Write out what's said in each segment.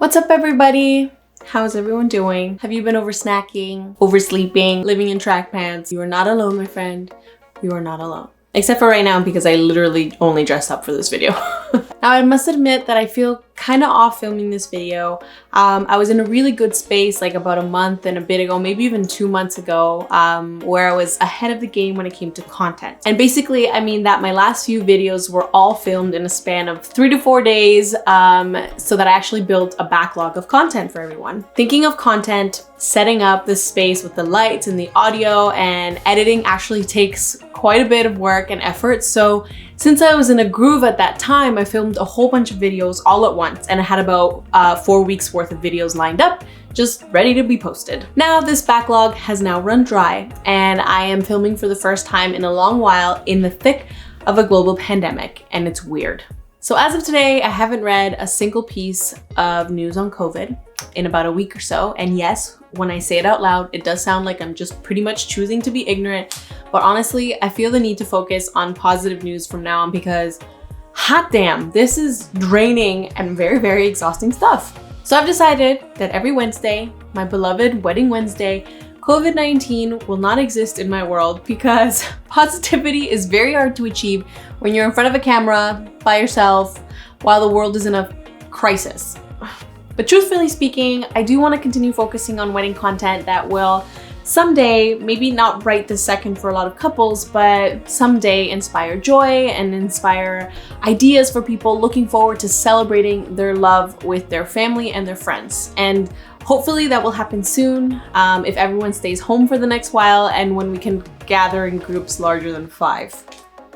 What's up, everybody? How's everyone doing? Have you been over snacking, oversleeping, living in track pants? You are not alone, my friend. You are not alone. Except for right now, because I literally only dressed up for this video. Now, I must admit that I feel kind of off filming this video. I was in a really good space like about a month and a bit ago, maybe even 2 months ago, where I was ahead of the game when it came to content. And basically, I mean that my last few videos were all filmed in a span of 3 to 4 days, so that I actually built a backlog of content for everyone. Thinking of content, setting up this space with the lights and the audio and editing actually takes quite a bit of work and effort. So since I was in a groove at that time, I filmed a whole bunch of videos all at once, and I had about 4 weeks worth of videos lined up, just ready to be posted. Now this backlog has now run dry, and I am filming for the first time in a long while in the thick of a global pandemic, and it's weird. So as of today, I haven't read a single piece of news on COVID in about a week or so. And yes, when I say it out loud, it does sound like I'm just pretty much choosing to be ignorant. But honestly, I feel the need to focus on positive news from now on because hot damn, this is draining and very, very exhausting stuff. So I've decided that every Wednesday, my beloved Wedding Wednesday, COVID-19 will not exist in my world because positivity is very hard to achieve when you're in front of a camera by yourself while the world is in a crisis. But truthfully speaking, I do want to continue focusing on wedding content that will someday, maybe not right this second for a lot of couples, but someday inspire joy and inspire ideas for people looking forward to celebrating their love with their family and their friends. And hopefully that will happen soon if everyone stays home for the next while and when we can gather in groups larger than 5.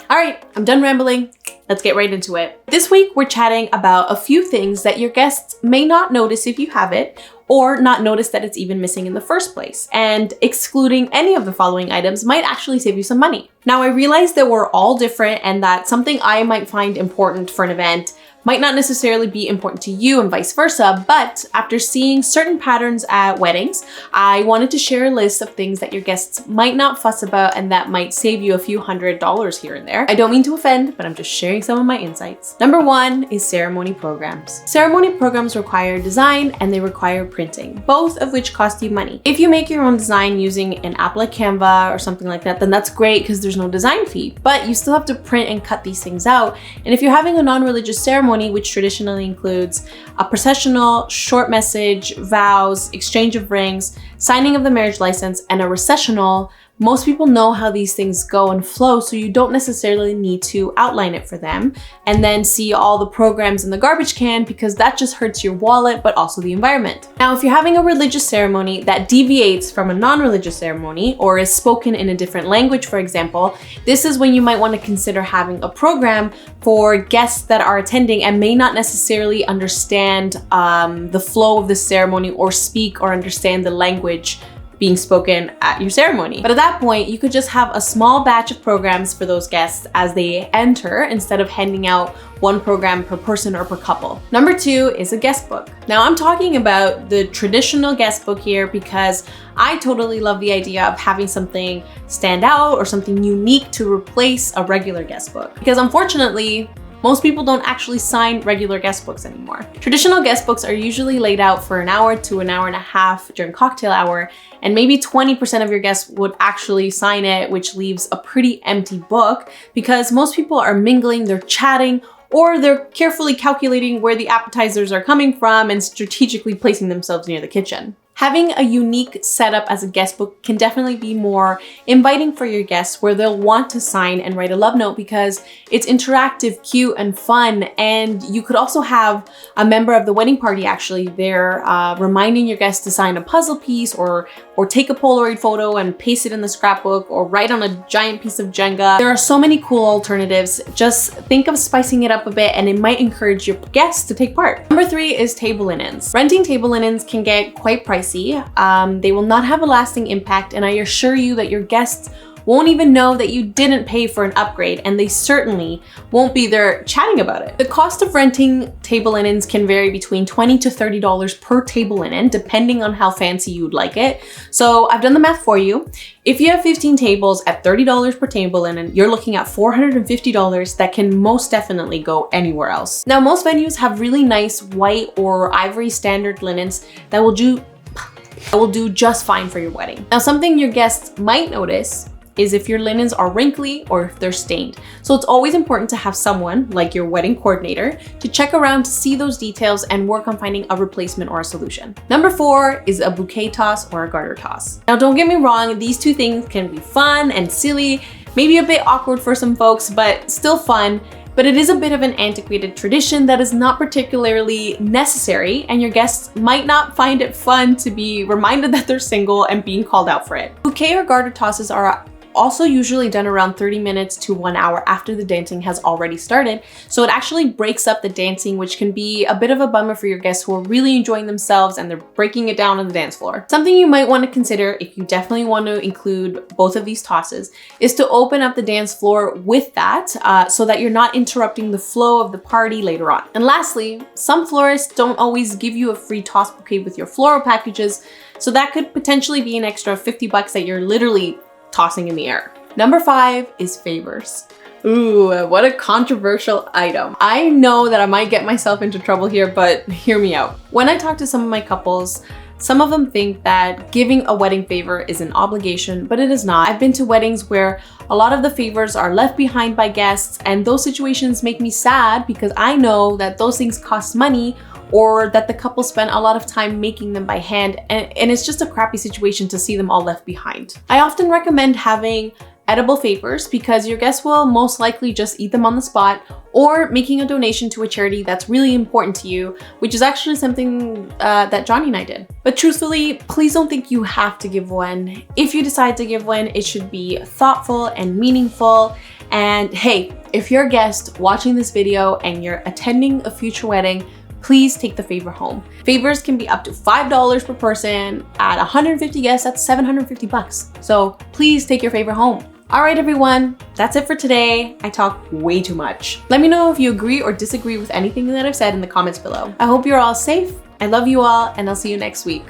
All right, I'm done rambling. Let's get right into it. This week, we're chatting about a few things that your guests may not notice if you have it, or not notice that it's even missing in the first place. And excluding any of the following items might actually save you some money. Now, I realize that we're all different and that something I might find important for an event might not necessarily be important to you and vice versa, but after seeing certain patterns at weddings, I wanted to share a list of things that your guests might not fuss about and that might save you a few $100s here and there. I don't mean to offend, but I'm just sharing some of my insights. Number 1 is ceremony programs. Ceremony programs require design and they require printing, both of which cost you money. If you make your own design using an app like Canva or something like that, then that's great because there's no design fee, but you still have to print and cut these things out. And if you're having a non-religious ceremony, which traditionally includes a processional, short message, vows, exchange of rings, signing of the marriage license, and a recessional, most people know how these things go and flow, so you don't necessarily need to outline it for them and then see all the programs in the garbage can because that just hurts your wallet, but also the environment. Now, if you're having a religious ceremony that deviates from a non-religious ceremony or is spoken in a different language, for example, this is when you might want to consider having a program for guests that are attending and may not necessarily understand the flow of the ceremony or speak or understand the language being spoken at your ceremony. But at that point, you could just have a small batch of programs for those guests as they enter instead of handing out one program per person or per couple. Number 2 is a guest book. Now I'm talking about the traditional guest book here because I totally love the idea of having something stand out or something unique to replace a regular guest book. Because unfortunately, most people don't actually sign regular guest books anymore. Traditional guest books are usually laid out for an hour to an hour and a half during cocktail hour, and maybe 20% of your guests would actually sign it, which leaves a pretty empty book because most people are mingling, they're chatting, or they're carefully calculating where the appetizers are coming from and strategically placing themselves near the kitchen. Having a unique setup as a guest book can definitely be more inviting for your guests where they'll want to sign and write a love note because it's interactive, cute, and fun. And you could also have a member of the wedding party actually there reminding your guests to sign a puzzle piece or take a Polaroid photo and paste it in the scrapbook or write on a giant piece of Jenga. There are so many cool alternatives. Just think of spicing it up a bit and it might encourage your guests to take part. Number 3 is table linens. Renting table linens can get quite pricey. They will not have a lasting impact, and I assure you that your guests won't even know that you didn't pay for an upgrade, and they certainly won't be there chatting about it. The cost of renting table linens can vary between $20 to $30 per table linen, depending on how fancy you'd like it. So I've done the math for you. If you have 15 tables at $30 per table linen, you're looking at $450 that can most definitely go anywhere else. Now, most venues have really nice white or ivory standard linens that will do just fine for your wedding. Now, something your guests might notice is if your linens are wrinkly or if they're stained. So it's always important to have someone, like your wedding coordinator, to check around to see those details and work on finding a replacement or a solution. Number 4 is a bouquet toss or a garter toss. Now, don't get me wrong, these two things can be fun and silly, maybe a bit awkward for some folks, but still fun. But it is a bit of an antiquated tradition that is not particularly necessary, and your guests might not find it fun to be reminded that they're single and being called out for it. Bouquet or garter tosses are also usually done around 30 minutes to 1 hour after the dancing has already started. So it actually breaks up the dancing, which can be a bit of a bummer for your guests who are really enjoying themselves and they're breaking it down on the dance floor. Something you might want to consider if you definitely want to include both of these tosses is to open up the dance floor with that so that you're not interrupting the flow of the party later on. And lastly, some florists don't always give you a free toss bouquet with your floral packages. So that could potentially be an extra $50 that you're literally tossing in the air. Number 5 is favors. Ooh, what a controversial item. I know that I might get myself into trouble here, but hear me out. When I talk to some of my couples, some of them think that giving a wedding favor is an obligation, but it is not. I've been to weddings where a lot of the favors are left behind by guests, and those situations make me sad because I know that those things cost money, or that the couple spent a lot of time making them by hand, and it's just a crappy situation to see them all left behind. I often recommend having edible favors because your guests will most likely just eat them on the spot, or making a donation to a charity that's really important to you, which is actually something that Johnny and I did. But truthfully, please don't think you have to give one. If you decide to give one, it should be thoughtful and meaningful. And hey, if you're a guest watching this video and you're attending a future wedding, please take the favor home. Favors can be up to $5 per person. At 150 guests, that's $750. So please take your favor home. All right, everyone, that's it for today. I talked way too much. Let me know if you agree or disagree with anything that I've said in the comments below. I hope you're all safe. I love you all, and I'll see you next week.